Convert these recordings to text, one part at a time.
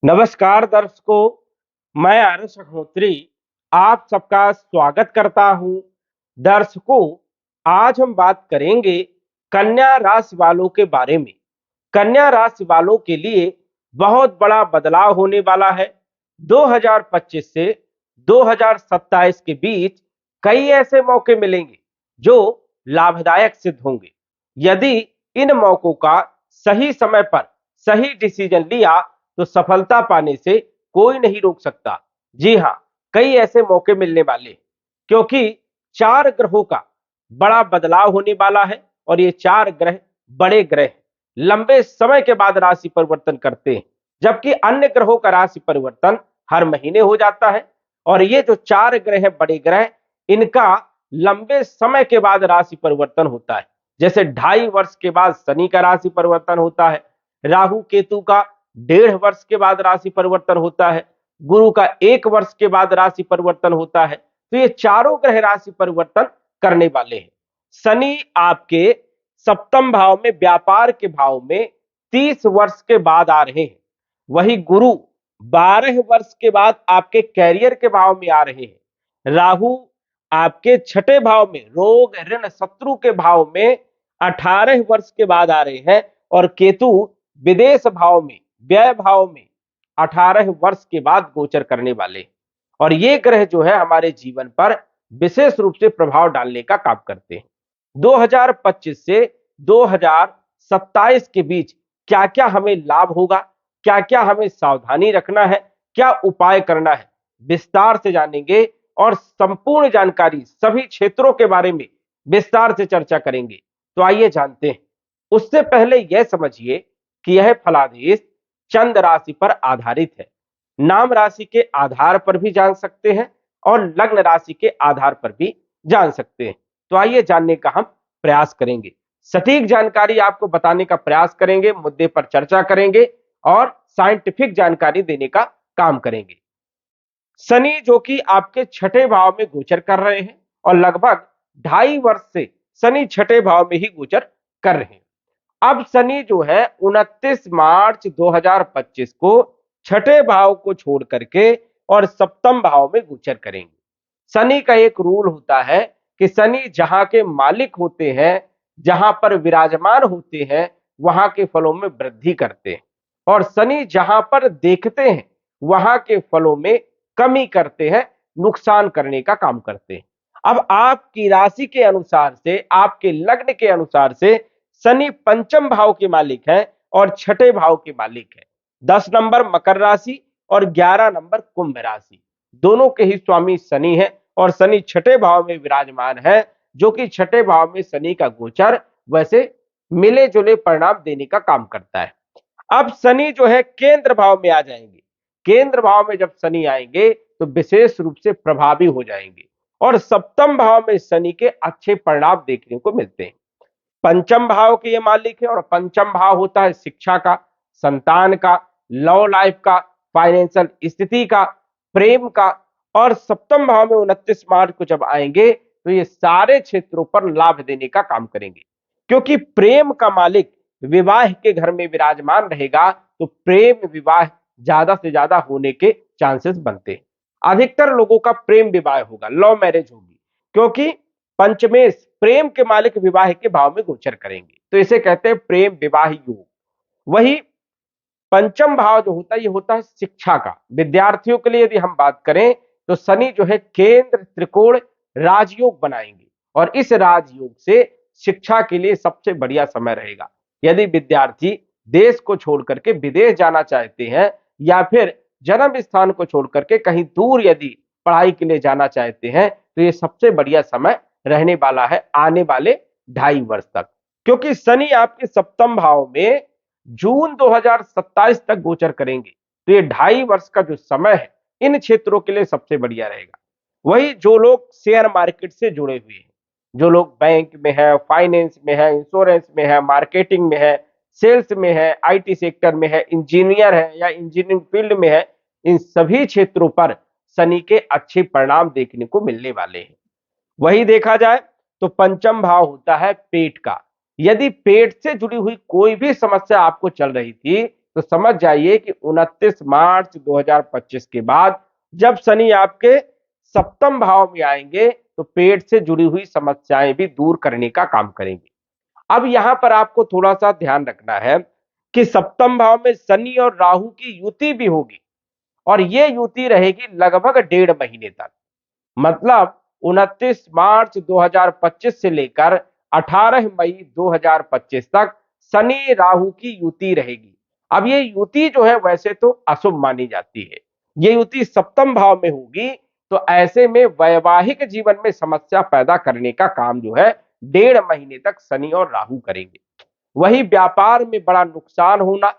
नमस्कार दर्शकों, मैं आरएस अग्निहोत्री आप सबका स्वागत करता हूं। दर्शकों, आज हम बात करेंगे कन्या राशि वालों के बारे में। कन्या राशि वालों के लिए बहुत बड़ा बदलाव होने वाला है। 2025 से 2027 के बीच कई ऐसे मौके मिलेंगे जो लाभदायक सिद्ध होंगे। यदि इन मौकों का सही समय पर सही डिसीजन लिया तो सफलता पाने से कोई नहीं रोक सकता। जी हां, कई ऐसे मौके मिलने वाले हैं क्योंकि 4 ग्रहों का बड़ा बदलाव होने वाला है और ये 4 ग्रह बड़े ग्रह हैं, लंबे समय के बाद राशि परिवर्तन करते हैं, जबकि अन्य ग्रहों का राशि परिवर्तन हर महीने हो जाता है। और ये जो 4 ग्रह हैं, बड़े ग्रह, इनका लंबे समय के बाद राशि परिवर्तन होता है। जैसे 2.5 वर्ष के बाद शनि का राशि परिवर्तन होता है, राहु केतु का 1.5 वर्ष के बाद राशि परिवर्तन होता है, गुरु का 1 वर्ष के बाद राशि परिवर्तन होता है। तो ये चारों ग्रह राशि परिवर्तन करने वाले हैं। शनि आपके सप्तम भाव में, व्यापार के भाव में 30 वर्ष के बाद आ रहे हैं। वही गुरु 12 वर्ष के बाद आपके कैरियर के भाव में आ रहे हैं। राहु आपके छठे भाव में, रोग ऋण शत्रु के भाव में 18 वर्ष के बाद आ रहे हैं। और केतु विदेश भाव में, व्यय भाव में 18 वर्ष के बाद गोचर करने वाले। और ये ग्रह जो है हमारे जीवन पर विशेष रूप से प्रभाव डालने का काम करते हैं। 2025 से 2027 के बीच क्या क्या हमें लाभ होगा, क्या क्या हमें सावधानी रखना है, क्या उपाय करना है, विस्तार से जानेंगे और संपूर्ण जानकारी सभी क्षेत्रों के बारे में विस्तार से चर्चा करेंगे। तो आइए जानते हैं। उससे पहले यह समझिए कि यह फलादेश चंद्र राशि पर आधारित है। नाम राशि के आधार पर भी जान सकते हैं और लग्न राशि के आधार पर भी जान सकते हैं। तो आइए जानने का हम प्रयास करेंगे, सटीक जानकारी आपको बताने का प्रयास करेंगे, मुद्दे पर चर्चा करेंगे और साइंटिफिक जानकारी देने का काम करेंगे। शनि जो कि आपके छठे भाव में गोचर कर रहे हैं और लगभग 2.5 वर्ष से शनि छठे भाव में ही गोचर कर रहे हैं। अब शनि जो है 29 मार्च 2025 को छठे भाव को छोड़ करके और सप्तम भाव में गोचर करेंगे। शनि का एक रूल होता है कि शनि जहां के मालिक होते हैं, जहां पर विराजमान होते हैं, वहां के फलों में वृद्धि करते हैं। और शनि जहां पर देखते हैं, वहां के फलों में कमी करते हैं, नुकसान करने का काम करते हैं। अब आपकी राशि के अनुसार से, आपके लग्न के अनुसार से शनि पंचम भाव के मालिक है और छठे भाव के मालिक है। 10 नंबर मकर राशि और 11 नंबर कुंभ राशि, दोनों के ही स्वामी शनि है और शनि छठे भाव में विराजमान है, जो कि छठे भाव में शनि का गोचर वैसे मिले जुले परिणाम देने का काम करता है। अब शनि जो है केंद्र भाव में आ जाएंगे। केंद्र भाव में जब शनि आएंगे तो विशेष रूप से प्रभावी हो जाएंगे और सप्तम भाव में शनि के अच्छे परिणाम देखने को मिलते हैं। पंचम भाव के ये मालिक है और पंचम भाव होता है शिक्षा का, संतान का, लव लाइफ का, फाइनेंशियल स्थिति का, प्रेम का। और सप्तम भाव में 29 मार्च को जब आएंगे तो ये सारे क्षेत्रों पर लाभ देने का काम करेंगे, क्योंकि प्रेम का मालिक विवाह के घर में विराजमान रहेगा तो प्रेम विवाह ज्यादा से ज्यादा होने के चांसेस बनते हैं। अधिकतर लोगों का प्रेम विवाह होगा, लव मैरिज होगी, क्योंकि पंचमेश प्रेम के मालिक विवाह के भाव में गोचर करेंगे, तो इसे कहते हैं प्रेम विवाह योग। वही पंचम भाव जो होता है, ये होता है शिक्षा का। विद्यार्थियों के लिए यदि हम बात करें तो शनि जो है केंद्र त्रिकोण राजयोग बनाएंगे और इस राजयोग से शिक्षा के लिए सबसे बढ़िया समय रहेगा। यदि विद्यार्थी देश को छोड़ करके विदेश जाना चाहते हैं या फिर जन्म स्थान को छोड़ करके कहीं दूर यदि पढ़ाई के लिए जाना चाहते हैं तो ये सबसे बढ़िया समय रहने वाला है आने वाले 2.5 वर्ष तक, क्योंकि शनि आपके सप्तम भाव में जून 2027 तक गोचर करेंगे। तो ये 2.5 वर्ष का जो समय है इन क्षेत्रों के लिए सबसे बढ़िया रहेगा। वही जो लोग शेयर मार्केट से जुड़े हुए हैं, जो लोग बैंक में है, फाइनेंस में है, इंश्योरेंस में है, मार्केटिंग में है, सेल्स में है, आईटी सेक्टर में है, इंजीनियर है या इंजीनियरिंग फील्ड में है, इन सभी क्षेत्रों पर शनि के अच्छे परिणाम देखने को मिलने वाले हैं। वही देखा जाए तो पंचम भाव होता है पेट का। यदि पेट से जुड़ी हुई कोई भी समस्या आपको चल रही थी, तो समझ जाइए कि 29 मार्च 2025 के बाद जब शनि आपके सप्तम भाव में आएंगे तो पेट से जुड़ी हुई समस्याएं भी दूर करने का काम करेंगे। अब यहां पर आपको थोड़ा सा ध्यान रखना है कि सप्तम भाव में शनि और राहु की युति भी होगी और ये युति रहेगी लगभग 1.5 महीने तक। मतलब 29 मार्च 2025 से लेकर 18 मई 2025 तक शनि राहु की युति रहेगी। अब ये युति जो है वैसे तो अशुभ मानी जाती है, ये युति सप्तम भाव में होगी, तो ऐसे में वैवाहिक जीवन में समस्या पैदा करने का काम जो है 1.5 महीने तक शनि और राहु करेंगे। वही व्यापार में बड़ा नुकसान होना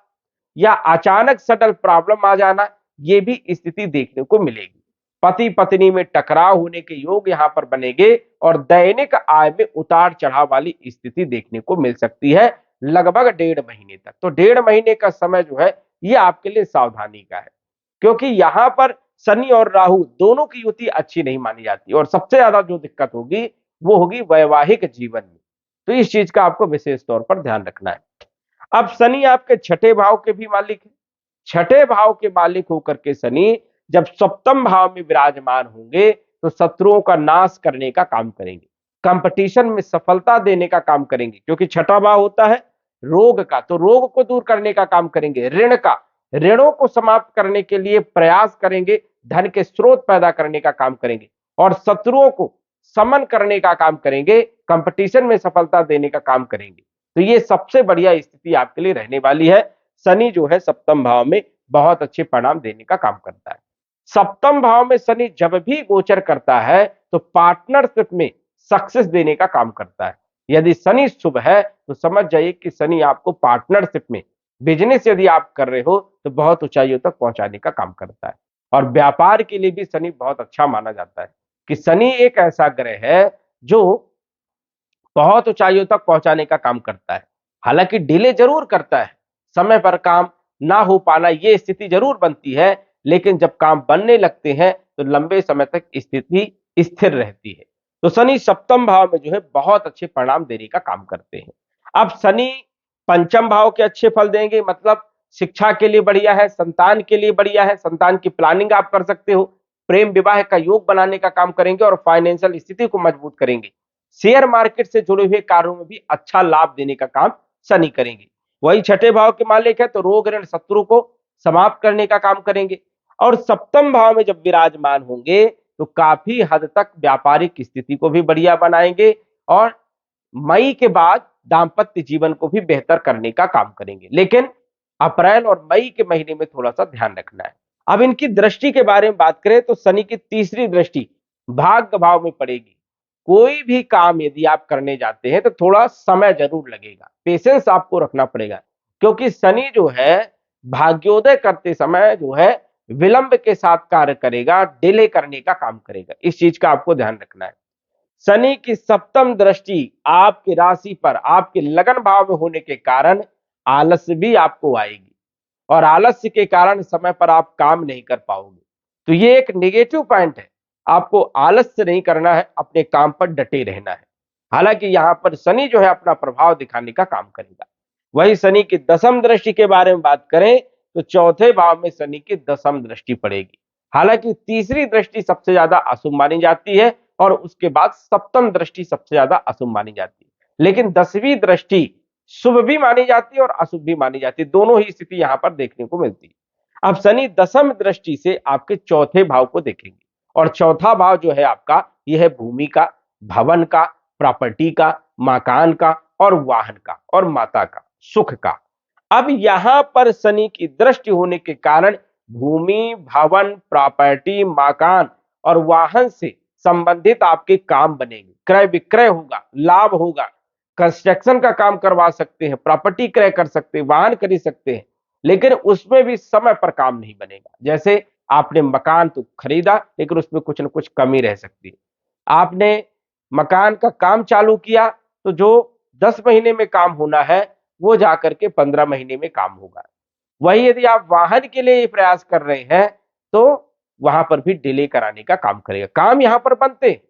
या अचानक सडन प्रॉब्लम आ जाना, ये भी स्थिति देखने को मिलेगी। पति पत्नी में टकराव होने के योग यहां पर बनेंगे और दैनिक आय में उतार चढ़ाव वाली स्थिति देखने को मिल सकती है लगभग 1.5 महीने तक। तो 1.5 महीने का समय जो है ये आपके लिए सावधानी का है, क्योंकि यहां पर शनि और राहु दोनों की युति अच्छी नहीं मानी जाती और सबसे ज्यादा जो दिक्कत होगी वो होगी वैवाहिक जीवन में। तो इस चीज का आपको विशेष तौर पर ध्यान रखना है। अब शनि आपके छठे भाव के भी मालिक है। छठे भाव के मालिक होकर के शनि जब सप्तम भाव में विराजमान होंगे तो शत्रुओं का नाश करने का काम करेंगे, कंपटीशन में सफलता देने का काम करेंगे, क्योंकि छठा भाव होता है रोग का, तो रोग को दूर करने का काम करेंगे, ऋण का, ऋणों को समाप्त करने के लिए प्रयास करेंगे, धन के स्रोत पैदा करने का काम करेंगे और शत्रुओं को समन करने का काम करेंगे, कंपटीशन में सफलता देने का काम करेंगे। तो ये सबसे बढ़िया स्थिति आपके लिए रहने वाली है। शनि जो है सप्तम भाव में बहुत अच्छे परिणाम देने का काम करता है। सप्तम भाव में शनि जब भी गोचर करता है तो पार्टनरशिप में सक्सेस देने का काम करता है। यदि शनि शुभ है तो समझ जाइए कि शनि आपको पार्टनरशिप में, बिजनेस यदि आप कर रहे हो तो बहुत ऊंचाइयों तक पहुंचाने का काम करता है। और व्यापार के लिए भी शनि बहुत अच्छा माना जाता है कि शनि एक ऐसा ग्रह है जो बहुत ऊंचाइयों तक पहुंचाने का काम करता है। हालांकि डिले जरूर करता है, समय पर काम ना हो पाना ये स्थिति जरूर बनती है, लेकिन जब काम बनने लगते हैं तो लंबे समय तक स्थिति स्थिर रहती है। तो शनि सप्तम भाव में जो है बहुत अच्छे परिणाम देने का काम करते हैं। अब शनि पंचम भाव के अच्छे फल देंगे, मतलब शिक्षा के लिए बढ़िया है, संतान के लिए बढ़िया है, संतान की प्लानिंग आप कर सकते हो, प्रेम विवाह का योग बनाने का काम करेंगे और फाइनेंशियल स्थिति को मजबूत करेंगे। शेयर मार्केट से जुड़े हुए कार्यों में भी अच्छा लाभ देने का काम शनि करेंगे। वही छठे भाव के मालिक है तो रोग ऋण शत्रु को समाप्त करने का काम करेंगे और सप्तम भाव में जब विराजमान होंगे तो काफी हद तक व्यापारिक स्थिति को भी बढ़िया बनाएंगे और मई के बाद दाम्पत्य जीवन को भी बेहतर करने का काम करेंगे। लेकिन अप्रैल और मई के महीने में थोड़ा सा ध्यान रखना है। अब इनकी दृष्टि के बारे में बात करें तो शनि की तीसरी दृष्टि भाग्य भाव में पड़ेगी। कोई भी काम यदि आप करने जाते हैं तो थोड़ा समय जरूर लगेगा, पेशेंस आपको रखना पड़ेगा, क्योंकि शनि जो है भाग्योदय करते समय जो है विलंब के साथ कार्य करेगा, डिले करने का काम करेगा। इस चीज का आपको ध्यान रखना है। शनि की सप्तम दृष्टि आपकी राशि पर आपके लगन भाव में होने के कारण आलस्य भी आपको आएगी और आलस्य के कारण समय पर आप काम नहीं कर पाओगे। तो ये एक नेगेटिव पॉइंट है, आपको आलस्य नहीं करना है, अपने काम पर डटे रहना है। हालांकि यहां पर शनि जो है अपना प्रभाव दिखाने का काम करेगा। वही शनि की दसम दृष्टि के बारे में बात करें तो चौथे भाव में शनि की दसम दृष्टि पड़ेगी। हालांकि तीसरी दृष्टि सबसे ज्यादा अशुभ मानी जाती है और उसके बाद सप्तम दृष्टि सबसे ज्यादा अशुभ मानी जाती है, लेकिन 10वीं दृष्टि शुभ भी मानी जाती है और अशुभ भी मानी जाती है, दोनों ही स्थिति यहां पर देखने को मिलती है। अब शनि दसम दृष्टि से आपके चौथे भाव को देखेंगे और चौथा भाव जो है आपका यह है भूमि का, भवन का, प्रॉपर्टी का, मकान का और वाहन का और माता का, सुख का। अब यहां पर शनि की दृष्टि होने के कारण भूमि, भवन, प्रॉपर्टी, मकान और वाहन से संबंधित आपके काम बनेंगे, क्रय विक्रय होगा, लाभ होगा, कंस्ट्रक्शन का काम करवा सकते हैं, प्रॉपर्टी क्रय कर सकते हैं, वाहन खरीद सकते हैं, लेकिन उसमें भी समय पर काम नहीं बनेगा। जैसे आपने मकान तो खरीदा लेकिन उसमें कुछ न कुछ कमी रह सकती है। आपने मकान का काम चालू किया तो जो 10 महीने में काम होना है वो जाकर के 15 महीने में काम होगा। वही यदि आप वाहन के लिए प्रयास कर रहे हैं तो वहां पर भी डिले कराने का काम करेगा। काम यहां पर बनते हैं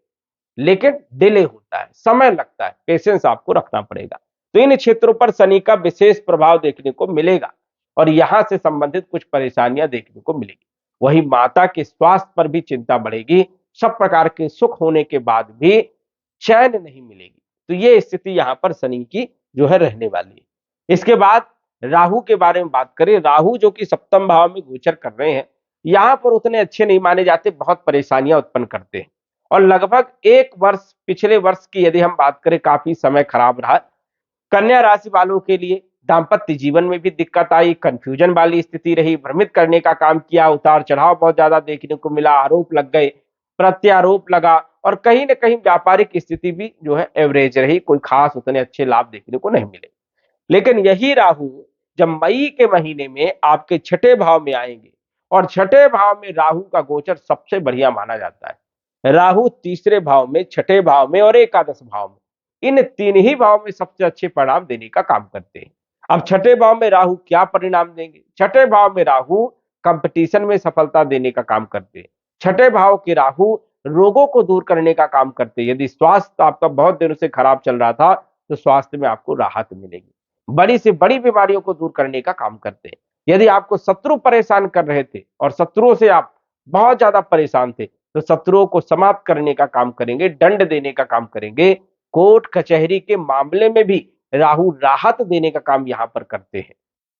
लेकिन डिले होता है, समय लगता है, पेशेंस आपको रखना पड़ेगा। तो इन क्षेत्रों पर शनि का विशेष प्रभाव देखने को मिलेगा। और यहां से संबंधित कुछ परेशानियां देखने को मिलेगी। वही माता के स्वास्थ्य पर भी चिंता बढ़ेगी। सब प्रकार के सुख होने के बाद भी चैन नहीं मिलेगी। तो ये स्थिति यहां पर शनि की जो है रहने वाली है। इसके बाद राहु के बारे में बात करें, राहु जो कि सप्तम भाव में गोचर कर रहे हैं, यहां पर उतने अच्छे नहीं माने जाते, बहुत परेशानियां उत्पन्न करते हैं। और लगभग एक वर्ष, पिछले वर्ष की यदि हम बात करें, काफी समय खराब रहा कन्या राशि वालों के लिए। दांपत्य जीवन में भी दिक्कत आई, कंफ्यूजन वाली स्थिति रही, भ्रमित करने का काम किया, उतार चढ़ाव बहुत ज्यादा देखने को मिला, आरोप लग गए, प्रत्यारोप लगा, और कहीं ना कहीं व्यापारिक स्थिति भी जो है एवरेज रही, कोई खास उतने अच्छे लाभ देखने को नहीं मिले। लेकिन यही राहु जब मई के महीने में आपके छठे भाव में आएंगे, और छठे भाव में राहु का गोचर सबसे बढ़िया माना जाता है। राहु तीसरे भाव में, छठे भाव में और एकादश भाव में, इन तीन ही भाव में सबसे अच्छे परिणाम देने का काम करते हैं। अब छठे भाव में राहु क्या परिणाम देंगे? छठे भाव में राहु कंपटीशन में सफलता देने का काम करते हैं। छठे भाव के राहु रोगों को दूर करने का काम करते हैं। यदि स्वास्थ्य आपका बहुत दिनों से खराब चल रहा था, तो स्वास्थ्य में आपको राहत मिलेगी। बड़ी से बड़ी बीमारियों को दूर करने का काम करते हैं। यदि आपको शत्रु परेशान कर रहे थे और शत्रुओं से आप बहुत ज्यादा परेशान थे, तो शत्रुओं को समाप्त करने का काम करेंगे, दंड देने का काम करेंगे। कोर्ट कचहरी के मामले में भी राहु राहत देने का काम यहां पर करते हैं।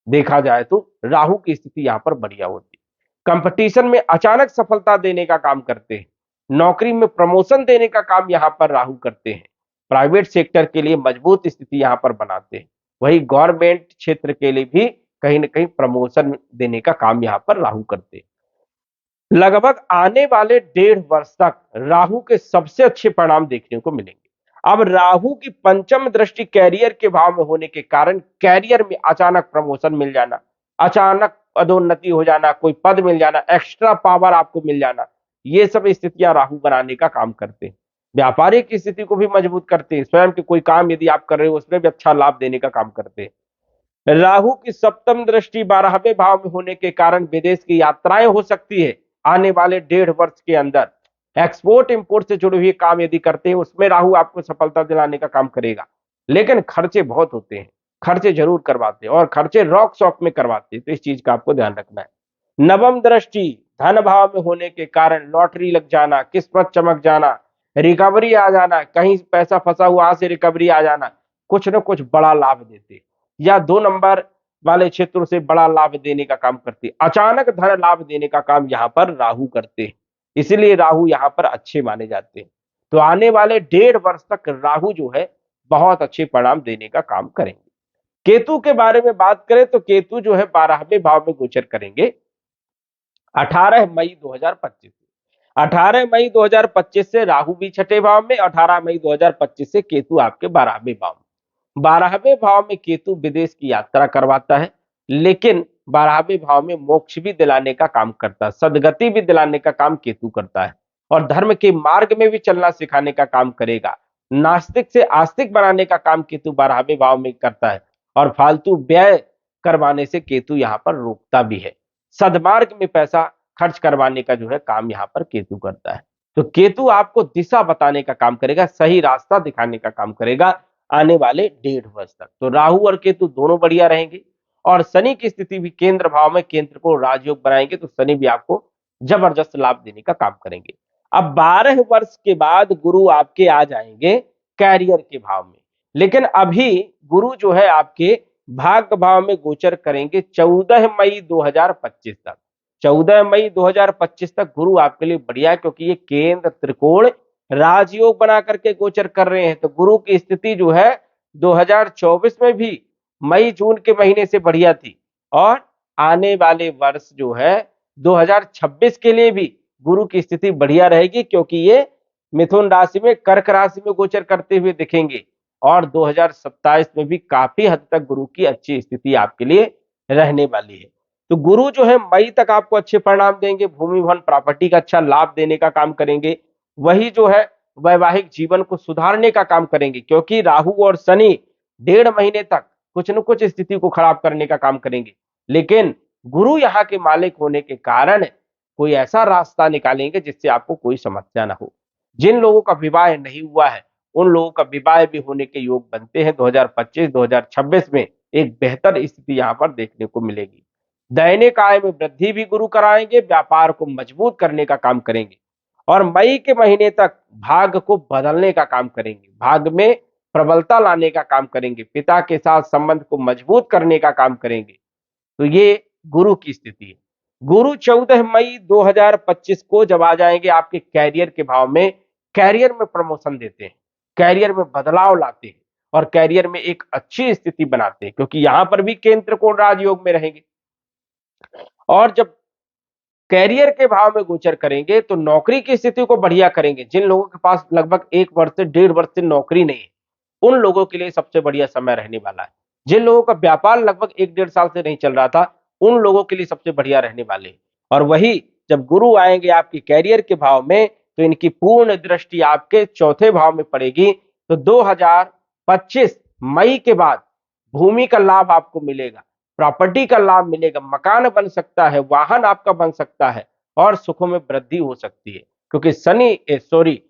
देखा जाए तो राहु की स्थिति यहां पर बढ़िया होती है। कंपटीशन में अचानक सफलता देने का काम करते हैं। नौकरी में प्रमोशन देने का काम यहां पर राहु करते हैं। प्राइवेट सेक्टर के लिए मजबूत स्थिति यहां पर बनाते हैं। वही गवर्नमेंट क्षेत्र के लिए भी कहीं ना कहीं प्रमोशन देने का काम यहां पर राहु करते हैं। लगभग आने वाले 1.5 वर्ष तक राहु के सबसे अच्छे परिणाम देखने को मिलेंगे। अब राहु की पंचम दृष्टि कैरियर के भाव में होने के कारण कैरियर में अचानक प्रमोशन मिल जाना, अचानक पदोन्नति हो जाना, कोई पद मिल जाना, एक्स्ट्रा पावर आपको मिल जाना, ये सब स्थितियां राहु बनाने का काम करते हैं। व्यापारिक स्थिति को भी मजबूत करते हैं। स्वयं के कोई काम यदि आप कर रहे हो, उसमें भी अच्छा लाभ देने का काम करते हैं। राहु की सप्तम दृष्टि 12वें भाव में होने के कारण विदेश की यात्राएं हो सकती है आने वाले 1.5 वर्ष के अंदर। एक्सपोर्ट इंपोर्ट से जुड़े हुए काम यदि करते हैं, उसमें राहु आपको सफलता दिलाने का काम करेगा। लेकिन खर्चे बहुत होते हैं, खर्चे जरूर करवाते हैं, और खर्चे रॉक शॉक में करवाते हैं, तो इस चीज का आपको ध्यान रखना है। नवम दृष्टि धन भाव में होने के कारण लॉटरी लग जाना, किस्मत चमक जाना, रिकवरी आ जाना, कहीं पैसा फंसा हुआ से रिकवरी आ जाना, कुछ न कुछ बड़ा लाभ देते, या 2 नंबर वाले क्षेत्रों से बड़ा लाभ देने का काम करते, अचानक धन लाभ देने का काम यहाँ पर राहु करते हैं। इसलिए राहु यहाँ पर अच्छे माने जाते हैं। तो आने वाले 1.5 वर्ष तक राहु जो है बहुत अच्छे परिणाम देने का काम करेंगे। केतु के बारे में बात करें तो केतु जो है 12वें भाव में गोचर करेंगे 18 मई 2025 से। 18 मई 2025 से राहु भी छठे भाव में, 18 मई 2025 से केतु आपके 12वें भाव में। 12वें भाव में केतु विदेश की यात्रा करवाता है, लेकिन 12वें भाव में मोक्ष भी दिलाने का काम करता है, सदगति भी दिलाने का काम केतु करता है, और धर्म के मार्ग में भी चलना सिखाने का काम करेगा। नास्तिक से आस्तिक बनाने का काम केतु 12वें भाव में करता है, और फालतू व्यय करवाने से केतु यहाँ पर रोकता भी है। सदमार्ग में पैसा खर्च करवाने का जो है काम यहाँ पर केतु करता है। तो केतु आपको दिशा बताने का काम करेगा, सही रास्ता दिखाने का काम करेगा आने वाले 1.5 वर्ष तक। तो राहु और केतु दोनों बढ़िया रहेंगे, और शनि की स्थिति भी केंद्र भाव में, केंद्र को राजयोग बनाएंगे, तो शनि भी आपको जबरदस्त लाभ देने का काम करेंगे। अब 12 वर्ष के बाद गुरु आपके आ जाएंगे कैरियर के भाव में, लेकिन अभी गुरु जो है आपके भाग्य भाव में गोचर करेंगे 14 मई 2025 तक। 14 मई 2025 तक गुरु आपके लिए बढ़िया है, क्योंकि ये केंद्र त्रिकोण राजयोग बना करके गोचर कर रहे हैं। तो गुरु की स्थिति जो है 2024 में भी मई जून के महीने से बढ़िया थी, और आने वाले वर्ष जो है 2026 के लिए भी गुरु की स्थिति बढ़िया रहेगी, क्योंकि ये मिथुन राशि में, कर्क राशि में गोचर करते हुए दिखेंगे, और 2027 में भी काफी हद तक गुरु की अच्छी स्थिति आपके लिए रहने वाली है। तो गुरु जो है मई तक आपको अच्छे परिणाम देंगे, भूमि भवन प्रॉपर्टी का अच्छा लाभ देने का काम करेंगे। वही जो है वैवाहिक जीवन को सुधारने का काम करेंगे, क्योंकि राहु और शनि 1.5 महीने तक कुछ न कुछ स्थिति को खराब करने का काम करेंगे, लेकिन गुरु यहाँ के मालिक होने के कारण कोई ऐसा रास्ता निकालेंगे जिससे आपको कोई समस्या ना हो। जिन लोगों का विवाह नहीं हुआ है, उन लोगों का विवाह भी होने के योग बनते हैं। 2025-2026 में एक बेहतर स्थिति यहाँ पर देखने को मिलेगी। दैनिक आय में वृद्धि भी गुरु कराएंगे, व्यापार को मजबूत करने का काम करेंगे। और मई के महीने तक भाग्य को बदलने का काम करेंगे, भाग्य में प्रबलता लाने का काम करेंगे, पिता के साथ संबंध को मजबूत करने का काम करेंगे। तो ये गुरु की स्थिति है। गुरु 14 मई 2025 को जब आ जाएंगे आपके कैरियर के भाव में, कैरियर में प्रमोशन देते हैं, कैरियर में बदलाव लाते हैं और कैरियर में एक अच्छी स्थिति बनाते हैं, क्योंकि यहां पर भी केंद्र कोण राजयोग में रहेंगे। और जब कैरियर के भाव में गोचर करेंगे तो नौकरी की स्थिति को बढ़िया करेंगे। जिन लोगों के पास लगभग 1 वर्ष से 1.5 वर्ष से नौकरी नहीं है, उन लोगों के लिए सबसे बढ़िया समय रहने वाला है। जिन लोगों का व्यापार लगभग 1-1.5 साल से नहीं चल रहा था, उन लोगों के लिए सबसे बढ़िया रहने वाले हैं। और वही जब गुरु आएंगे आपके कैरियर के भाव में, तो इनकी पूर्ण दृष्टि आपके चौथे भाव में पड़ेगी। तो 2025 मई के बाद भूमि का लाभ आपको मिलेगा, प्रॉपर्टी का लाभ मिलेगा, मकान बन सकता है, वाहन आपका बन सकता है और सुखों में वृद्धि हो सकती है। क्योंकि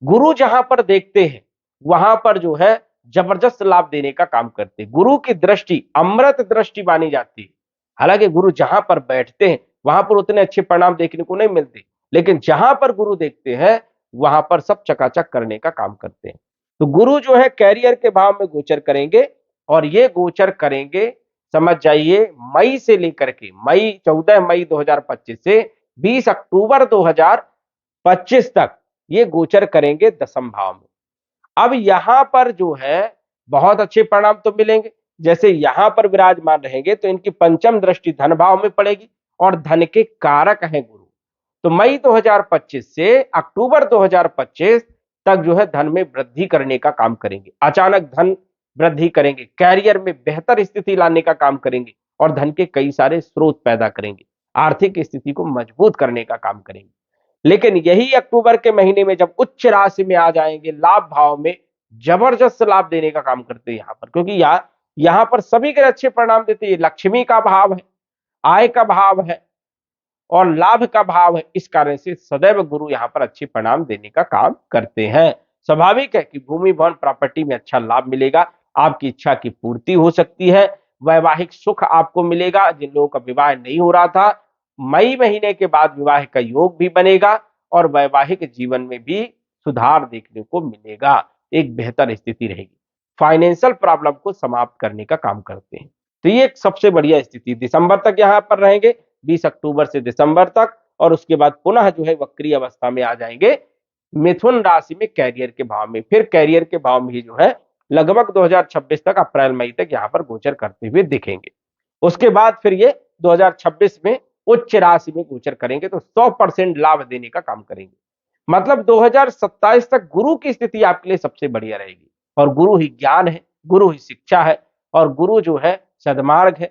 गुरु जहां पर देखते हैं वहां पर जो है जबरदस्त लाभ देने का काम करते हैं। गुरु की दृष्टि अमृत दृष्टि मानी जाती है। हालांकि गुरु जहां पर बैठते हैं वहां पर उतने अच्छे परिणाम देखने को नहीं मिलते, लेकिन जहां पर गुरु देखते हैं वहां पर सब चकाचक करने का काम करते हैं। तो गुरु जो है कैरियर के भाव में गोचर करेंगे और ये गोचर करेंगे, समझ जाइए, मई से लेकर के 14 मई 2025 से 20 अक्टूबर 2025 तक ये गोचर करेंगे दसम भाव में। अब यहां पर जो है बहुत अच्छे परिणाम तो मिलेंगे। जैसे यहां पर विराजमान रहेंगे तो इनकी पंचम दृष्टि धन भाव में पड़ेगी और धन के कारक हैं गुरु। तो मई 2025 से अक्टूबर 2025 तक जो है धन में वृद्धि करने का काम करेंगे, अचानक धन वृद्धि करेंगे, कैरियर में बेहतर स्थिति लाने का काम करेंगे और धन के कई सारे स्रोत पैदा करेंगे, आर्थिक स्थिति को मजबूत करने का काम करेंगे। लेकिन यही अक्टूबर के महीने में जब उच्च राशि में आ जाएंगे, लाभ भाव में जबरदस्त लाभ देने का काम करते हैं यहां पर, क्योंकि यहां पर सभी के अच्छे परिणाम देते हैं। लक्ष्मी का भाव है, आय का भाव है और लाभ का भाव है। इस कारण से सदैव गुरु यहां पर अच्छे परिणाम देने का काम करते हैं। स्वाभाविक है कि भूमि भवन प्रॉपर्टी में अच्छा लाभ मिलेगा, आपकी इच्छा की पूर्ति हो सकती है, वैवाहिक सुख आपको मिलेगा। जिन लोगों का विवाह नहीं हो रहा था, मई महीने के बाद विवाह का योग भी बनेगा और वैवाहिक जीवन में भी सुधार देखने को मिलेगा, एक बेहतर स्थिति रहेगी। फाइनेंशियल प्रॉब्लम को समाप्त करने का काम करते हैं। तो ये एक सबसे बढ़िया स्थिति, दिसंबर तक यहाँ पर रहेंगे, 20 अक्टूबर से दिसंबर तक, और उसके बाद पुनः जो है वक्री अवस्था में आ जाएंगे मिथुन राशि में कैरियर के भाव में। फिर कैरियर के भाव में ही जो है लगभग 2026 तक, अप्रैल मई तक यहाँ पर गोचर करते हुए दिखेंगे। उसके बाद फिर ये 2026 में उच्च राशि में गोचर करेंगे तो 100% लाभ देने का काम करेंगे। मतलब 2027 तक गुरु की स्थिति आपके लिए सबसे बढ़िया रहेगी। और गुरु ही ज्ञान है, गुरु ही शिक्षा है और गुरु जो है सद्मार्ग है,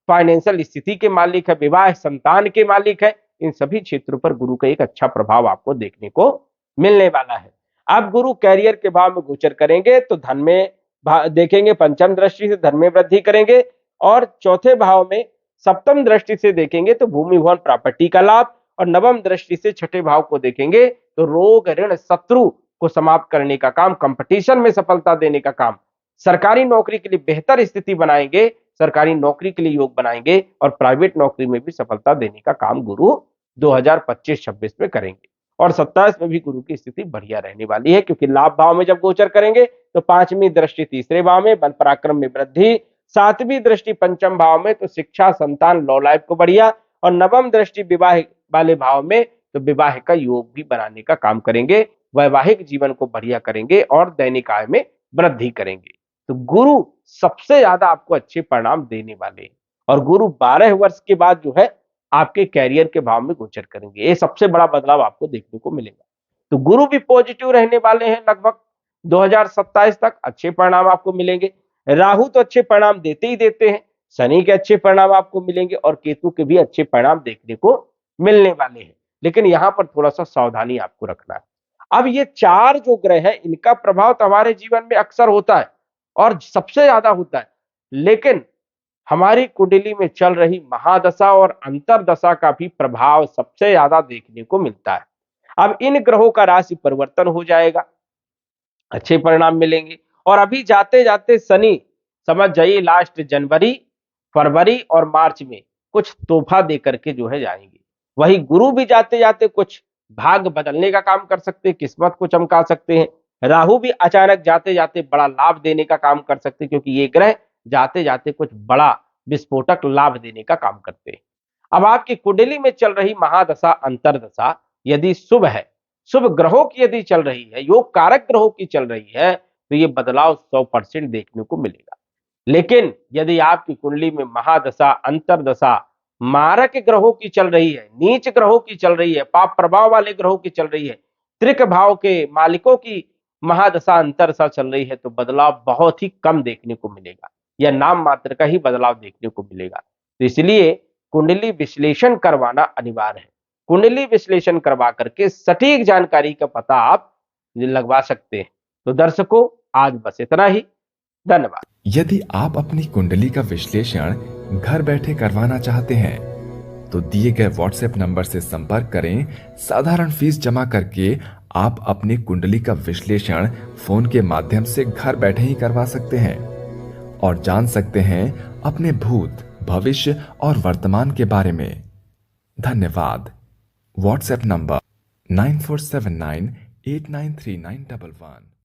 फाइनेंशियल स्थिति के मालिक है, विवाह संतान के मालिक है। इन सभी क्षेत्रों पर गुरु का एक अच्छा प्रभाव आपको देखने को मिलने वाला है। अब गुरु कैरियर के भाव में गोचर करेंगे तो धन में देखेंगे, पंचम दृष्टि से धन में वृद्धि करेंगे और चौथे भाव में सप्तम दृष्टि से देखेंगे तो भूमि भवन प्रॉपर्टी का लाभ, और नवम दृष्टि से छठे भाव को देखेंगे तो रोग ऋण शत्रु को समाप्त करने का काम, कंपटीशन में सफलता देने का काम, सरकारी नौकरी के लिए बेहतर स्थिति बनाएंगे, सरकारी नौकरी के लिए योग बनाएंगे और प्राइवेट नौकरी में भी सफलता देने का काम गुरु 2025-26 में करेंगे। और 27 में भी गुरु की स्थिति बढ़िया रहने वाली है, क्योंकि लाभ भाव में जब गोचर करेंगे तो पांचवी दृष्टि तीसरे भाव में, बल पराक्रम में वृद्धि, सातवीं दृष्टि पंचम भाव में तो शिक्षा संतान लव लाइफ को बढ़िया, और नवम दृष्टि विवाह वाले भाव में तो विवाह का योग भी बनाने का काम करेंगे, वैवाहिक जीवन को बढ़िया करेंगे और दैनिक आय में वृद्धि करेंगे। तो गुरु सबसे ज्यादा आपको अच्छे परिणाम देने वाले हैं। और गुरु 12 वर्ष के बाद जो है आपके कैरियर के भाव में गोचर करेंगे, ये सबसे बड़ा बदलाव आपको देखने को मिलेगा। तो गुरु भी पॉजिटिव रहने वाले हैं, लगभग 2027 तक अच्छे परिणाम आपको मिलेंगे। राहु तो अच्छे परिणाम देते ही देते हैं, शनि के अच्छे परिणाम आपको मिलेंगे और केतु के भी अच्छे परिणाम देखने को मिलने वाले हैं। लेकिन यहां पर थोड़ा सा सावधानी आपको रखना है। अब ये चार जो ग्रह है इनका प्रभाव तो हमारे जीवन में अक्सर होता है और सबसे ज्यादा होता है, लेकिन हमारी कुंडली में चल रही महादशा और अंतरदशा का भी प्रभाव सबसे ज्यादा देखने को मिलता है। अब इन ग्रहों का राशि परिवर्तन हो जाएगा, अच्छे परिणाम मिलेंगे। और अभी जाते जाते शनि, समझ जाइए, लास्ट जनवरी फरवरी और मार्च में कुछ तोहफा दे करके जो है जाएंगे। वही गुरु भी जाते जाते कुछ भाग्य बदलने का काम कर सकते हैं, किस्मत को चमका सकते हैं। राहु भी अचानक जाते जाते बड़ा लाभ देने का काम कर सकते हैं, क्योंकि ये ग्रह जाते जाते कुछ बड़ा विस्फोटक लाभ देने का काम करते हैं। अब आपकी कुंडली में चल रही महादशा अंतरदशा यदि शुभ है, शुभ ग्रहों की यदि चल रही है, योग कारक ग्रहों की चल रही है, तो ये बदलाव 100% देखने को मिलेगा। लेकिन यदि आपकी कुंडली में महादशा अंतरदशा मारक ग्रहों की चल रही है, नीच ग्रहों की चल रही है, पाप प्रभाव वाले ग्रहों की चल रही है, त्रिक भाव के मालिकों की महादशा अंतरदशा चल रही है, तो बदलाव बहुत ही कम देखने को मिलेगा, या नाम मात्र का ही बदलाव देखने को मिलेगा। तो इसलिए कुंडली विश्लेषण करवाना अनिवार्य है। कुंडली विश्लेषण करवा करके सटीक जानकारी का पता आप लगवा सकते हैं। तो दर्शकों, आज बस इतना ही। धन्यवाद। यदि आप अपनी कुंडली का विश्लेषण घर बैठे करवाना चाहते हैं तो दिए गए व्हाट्सएप नंबर से संपर्क करें। साधारण फीस जमा करके आप अपनी कुंडली का विश्लेषण फोन के माध्यम से घर बैठे ही करवा सकते हैं और जान सकते हैं अपने भूत, भविष्य और वर्तमान के बारे में। धन्यवाद। WhatsApp number 9479893911।